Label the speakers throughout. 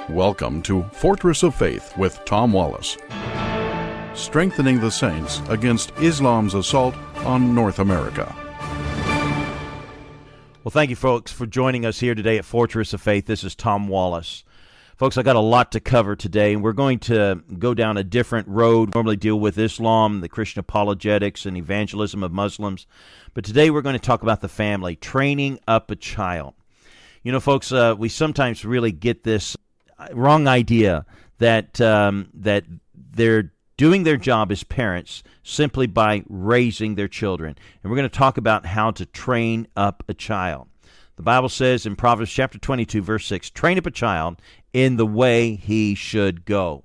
Speaker 1: Welcome to Fortress of Faith with Tom Wallace, strengthening the saints against Islam's assault on North America.
Speaker 2: Well, thank you, folks, for joining us here today at Fortress of Faith. This is Tom Wallace. Folks, I got a lot to cover today, and we're going to go down a different road. We normally deal with Islam, the Christian apologetics, and evangelism of Muslims. But today we're going to talk about the family, training up a child. You know, folks, we sometimes really get this wrong idea that that they're doing their job as parents simply by raising their children. And we're going to talk about how to train up a child. The Bible says in Proverbs chapter 22, verse 6, train up a child in the way he should go.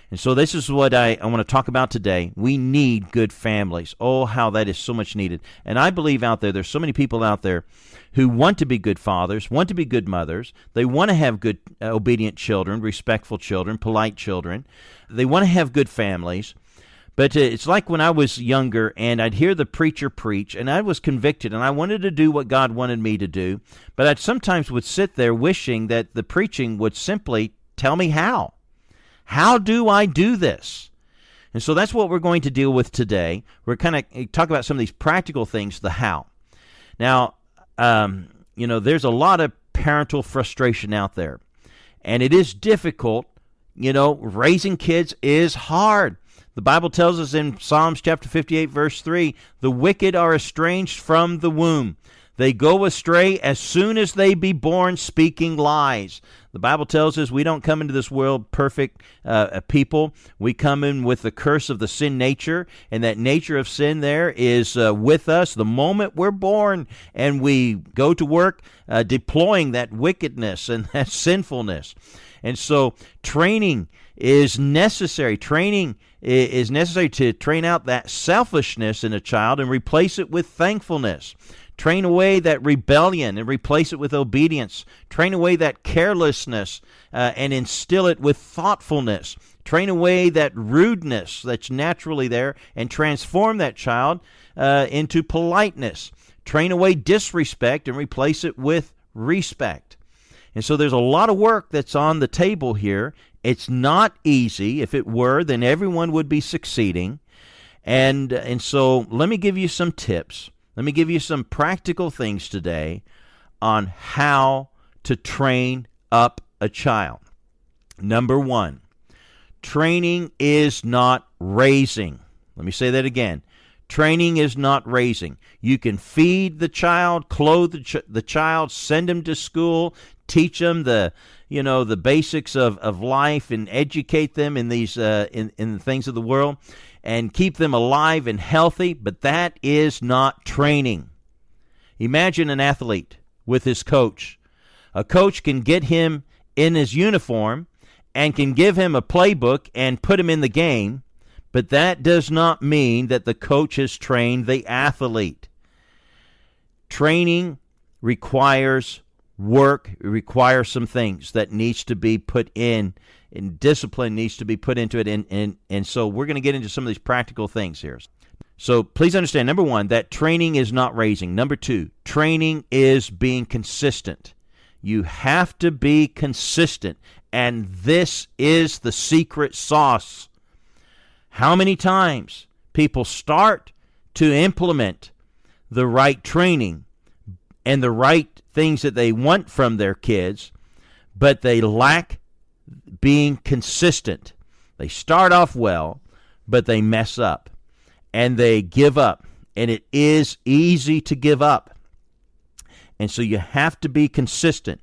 Speaker 2: And so this is what I want to talk about today. We need good families. Oh, how that is so much needed. And I believe there's so many people out there who want to be good fathers, want to be good mothers. They want to have good, obedient children, respectful children, polite children. They want to have good families. But it's like when I was younger and I'd hear the preacher preach and I was convicted and I wanted to do what God wanted me to do. But I sometimes would sit there wishing that the preaching would simply tell me how. How do I do this? And so that's what we're going to deal with today. We're kind of talk about some of these practical things, the how. Now, there's a lot of parental frustration out there. And it is difficult. Raising kids is hard. The Bible tells us in Psalms chapter 58, verse 3, the wicked are estranged from the womb. They go astray as soon as they be born, speaking lies. The Bible tells us we don't come into this world perfect people. We come in with the curse of the sin nature, and that nature of sin there is with us the moment we're born, and we go to work deploying that wickedness and that sinfulness. And so training is necessary. Training is necessary to train out that selfishness in a child and replace it with thankfulness. Train away that rebellion and replace it with obedience. Train away that carelessness and instill it with thoughtfulness. Train away that rudeness that's naturally there and transform that child into politeness. Train away disrespect and replace it with respect. And so there's a lot of work that's on the table here. It's not easy. If it were, then everyone would be succeeding. And so let me give you some tips. Let me give you some practical things today on how to train up a child. Number one, training is not raising. Let me say that again. Training is not raising. You can feed the child, clothe the child, send them to school, teach them the basics of life and educate them in these in the things of the world and keep them alive and healthy, but that is not training. Imagine an athlete with his coach. A coach can get him in his uniform and can give him a playbook and put him in the game, but that does not mean that the coach has trained the athlete. Training requires work. It requires some things that needs to be put in, and discipline needs to be put into it. And so we're going to get into some of these practical things here. So please understand, number one, that training is not raising. Number two, training is being consistent. You have to be consistent, and this is the secret sauce. How many times people start to implement the right training and the right things that they want from their kids, but they lack being consistent. They start off well, but they mess up and they give up, and it is easy to give up. And so you have to be consistent.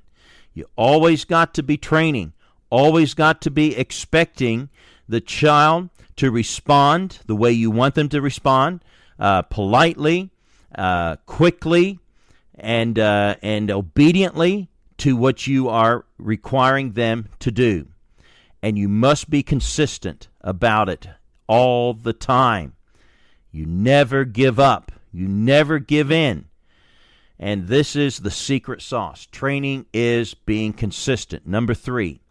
Speaker 2: You always got to be training, always got to be expecting the child to respond the way you want them to respond, politely, quickly, and obediently to what you are requiring them to do. And you must be consistent about it all the time. You never give up. You never give in. And this is the secret sauce. Training is being consistent. Number three,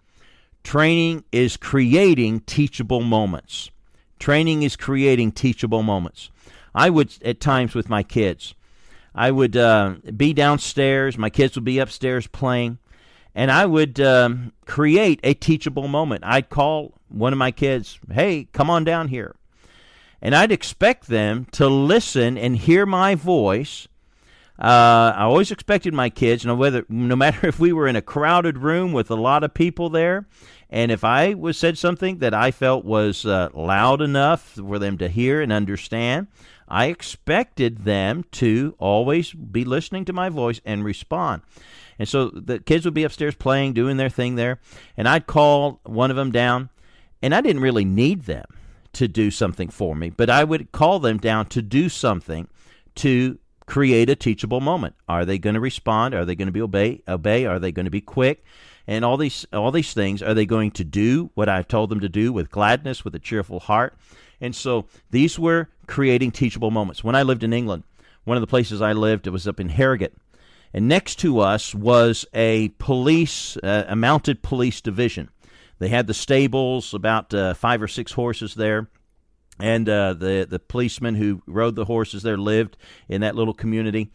Speaker 2: training is creating teachable moments. Training is creating teachable moments. I would, at times with my kids, I would be downstairs, my kids would be upstairs playing, and I would create a teachable moment. I'd call one of my kids, "Hey, come on down here." And I'd expect them to listen and hear my voice. I always expected my kids, no matter if we were in a crowded room with a lot of people there, and if I said something that I felt was loud enough for them to hear and understand, I expected them to always be listening to my voice and respond. And so the kids would be upstairs playing, doing their thing there, and I'd call one of them down, and I didn't really need them to do something for me, but I would call them down to do something to create a teachable moment. Are they going to respond? Are they going to be obey? Are they going to be quick? And all these things. Are they going to do what I've told them to do with gladness, with a cheerful heart? And so these were creating teachable moments. When I lived in England, one of the places I lived, it was up in Harrogate, and next to us was a mounted police division. They had the stables, about 5 or 6 horses there. And the policeman who rode the horses there lived in that little community.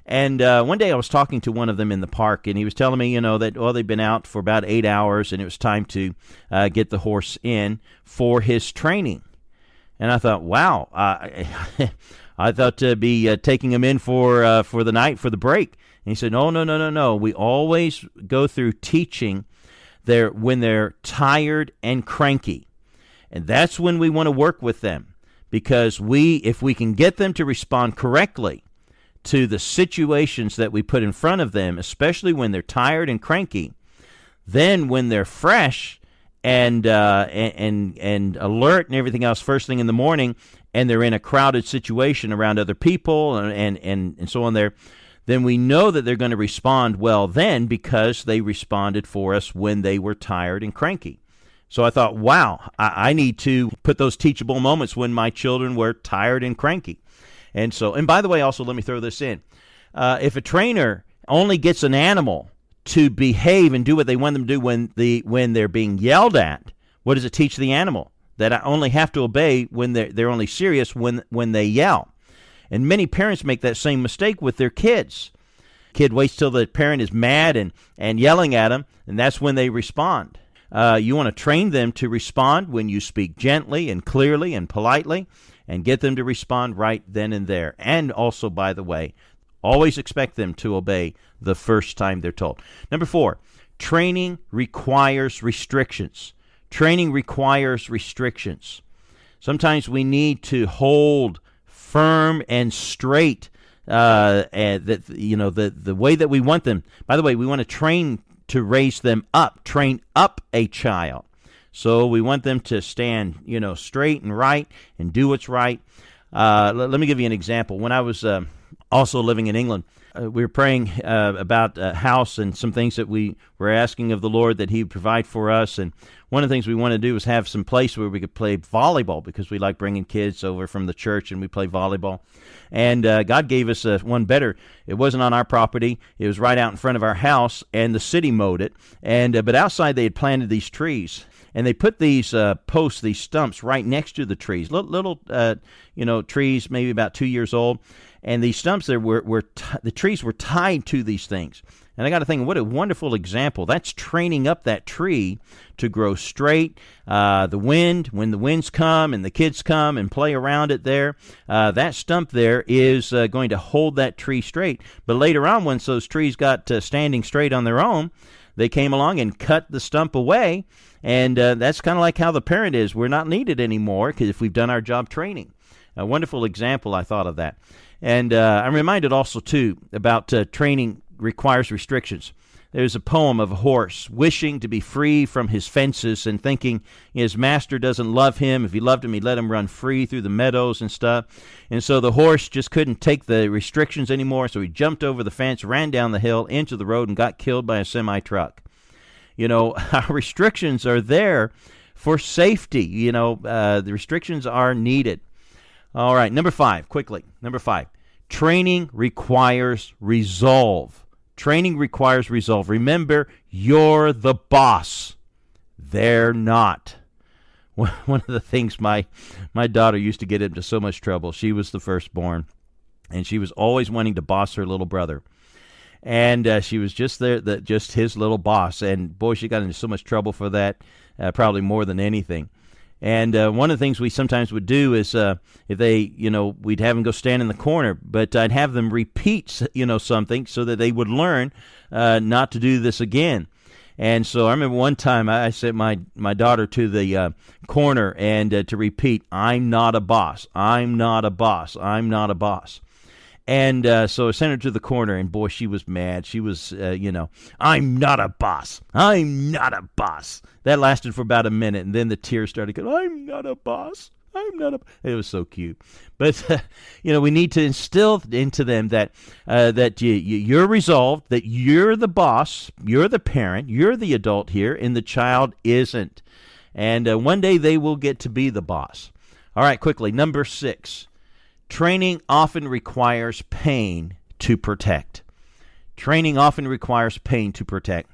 Speaker 2: And one day I was talking to one of them in the park, and he was telling me, that they'd been out for about 8 hours, and it was time to get the horse in for his training. And I thought, wow, I thought to be taking him in for the night, for the break. And he said, no. We always go through teaching when they're tired and cranky. And that's when we want to work with them, because if we can get them to respond correctly to the situations that we put in front of them, especially when they're tired and cranky, then when they're fresh and alert and everything else first thing in the morning, and they're in a crowded situation around other people and so on there, then we know that they're going to respond well then, because they responded for us when they were tired and cranky. So I thought, wow, I need to put those teachable moments when my children were tired and cranky. And by the way, also let me throw this in. If a trainer only gets an animal to behave and do what they want them to do when they're being yelled at, what does it teach the animal? That I only have to obey when they're only serious when they yell. And many parents make that same mistake with their kids. Kid waits till the parent is mad and yelling at them, and that's when they respond. You want to train them to respond when you speak gently and clearly and politely, and get them to respond right then and there. And also, by the way, always expect them to obey the first time they're told. Number 4, training requires restrictions. Training requires restrictions. Sometimes we need to hold firm and straight the way that we want them. By the way, we want to train to raise them up, train up a child. So we want them to stand, straight and right and do what's right. Let me give you an example. When I was also living in England, we were praying about a house and some things that we were asking of the Lord that He would provide for us. And one of the things we wanted to do was have some place where we could play volleyball, because we like bringing kids over from the church and we play volleyball. And God gave us one better. It wasn't on our property. It was right out in front of our house, and the city mowed it. And but outside they had planted these trees. And they put these posts, these stumps, right next to the trees, little trees, maybe about 2 years old. And these stumps there the trees were tied to these things. And I got to think, what a wonderful example. That's training up that tree to grow straight. When the winds come and the kids come and play around it there, that stump there is going to hold that tree straight. But later on, once those trees got standing straight on their own, they came along and cut the stump away. And that's kind of like how the parent is. We're not needed anymore because if we've done our job training. A wonderful example, I thought of that. And I'm reminded also, too, about training requires restrictions. There's a poem of a horse wishing to be free from his fences and thinking his master doesn't love him. If he loved him, he'd let him run free through the meadows and stuff. And so the horse just couldn't take the restrictions anymore, so he jumped over the fence, ran down the hill into the road, and got killed by a semi-truck. Our restrictions are there for safety. The restrictions are needed. All right, number 5, quickly. Number 5, training requires resolve. Training requires resolve. Remember, you're the boss. They're not. One of the things my daughter used to get into so much trouble. She was the firstborn, and she was always wanting to boss her little brother. And she was just there, just his little boss. And boy, she got into so much trouble for that, probably more than anything. And one of the things we sometimes would do is if they, we'd have them go stand in the corner, but I'd have them repeat, something so that they would learn not to do this again. And so I remember one time I sent my daughter to the corner and to repeat, "I'm not a boss. I'm not a boss. I'm not a boss." And so I sent her to the corner, and boy, she was mad. She was, "I'm not a boss. I'm not a boss." That lasted for about a minute, and then the tears started going, "I'm not a boss. I'm not a..." It was so cute. But, we need to instill into them that you're resolved, that you're the boss, you're the parent, you're the adult here, and the child isn't. And one day they will get to be the boss. All right, quickly, number 6. Training often requires pain to protect. Training often requires pain to protect.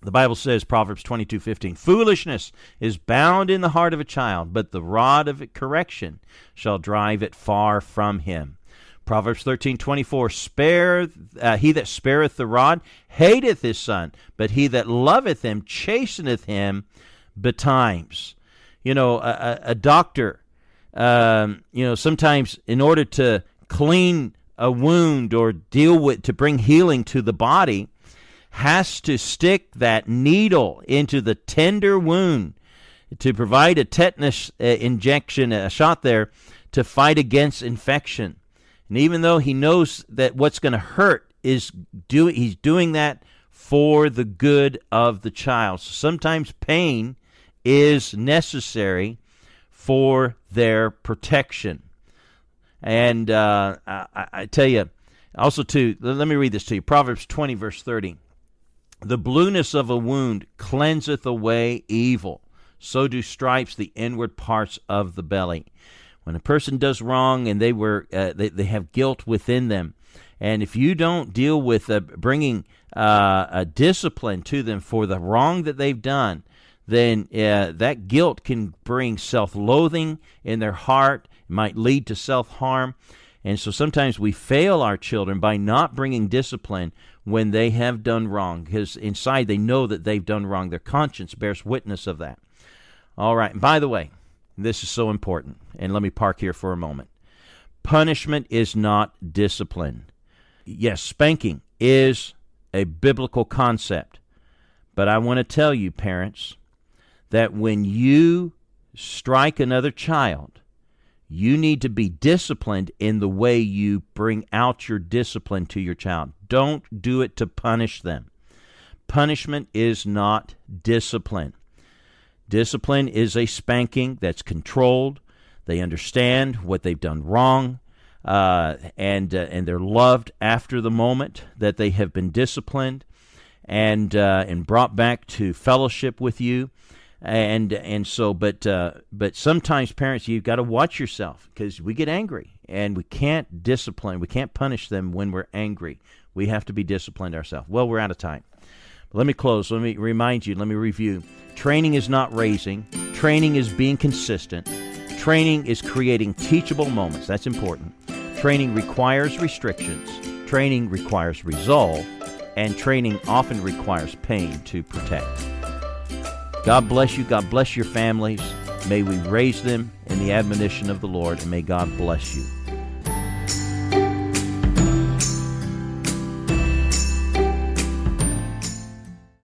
Speaker 2: The Bible says, Proverbs 22:15, "Foolishness is bound in the heart of a child, but the rod of correction shall drive it far from him." Proverbs 13:24, "He that spareth the rod hateth his son, but he that loveth him chasteneth him betimes." A doctor, sometimes in order to clean a wound or to bring healing to the body, has to stick that needle into the tender wound to provide a tetanus injection, a shot there, to fight against infection. And even though he knows that what's going to hurt he's doing that for the good of the child. So sometimes pain is necessary for their protection. And I tell you, also too, let me read this to you. Proverbs 20, verse 30. "The blueness of a wound cleanseth away evil, so do stripes the inward parts of the belly." When a person does wrong and they have guilt within them, and if you don't deal with bringing a discipline to them for the wrong that they've done, then that guilt can bring self-loathing in their heart. It might lead to self-harm. And so sometimes we fail our children by not bringing discipline when they have done wrong, because inside they know that they've done wrong. Their conscience bears witness of that. All right. And by the way, this is so important, and let me park here for a moment. Punishment is not discipline. Yes, spanking is a biblical concept, but I want to tell you, parents, that when you strike another child, you need to be disciplined in the way you bring out your discipline to your child. Don't do it to punish them. Punishment is not discipline. Discipline is a spanking that's controlled. They understand what they've done wrong, and they're loved after the moment that they have been disciplined and brought back to fellowship with you. But sometimes parents, you've got to watch yourself, because we get angry and we can't punish them when we're angry. We have to be disciplined ourselves. Well, we're out of time. Let me close. Let me remind you, let me review. Training is not raising. Training is being consistent. Training is creating teachable moments. That's important. Training requires restrictions. Training requires resolve. And training often requires pain to protect. God bless you. God bless your families. May we raise them in the admonition of the Lord, and may God bless you.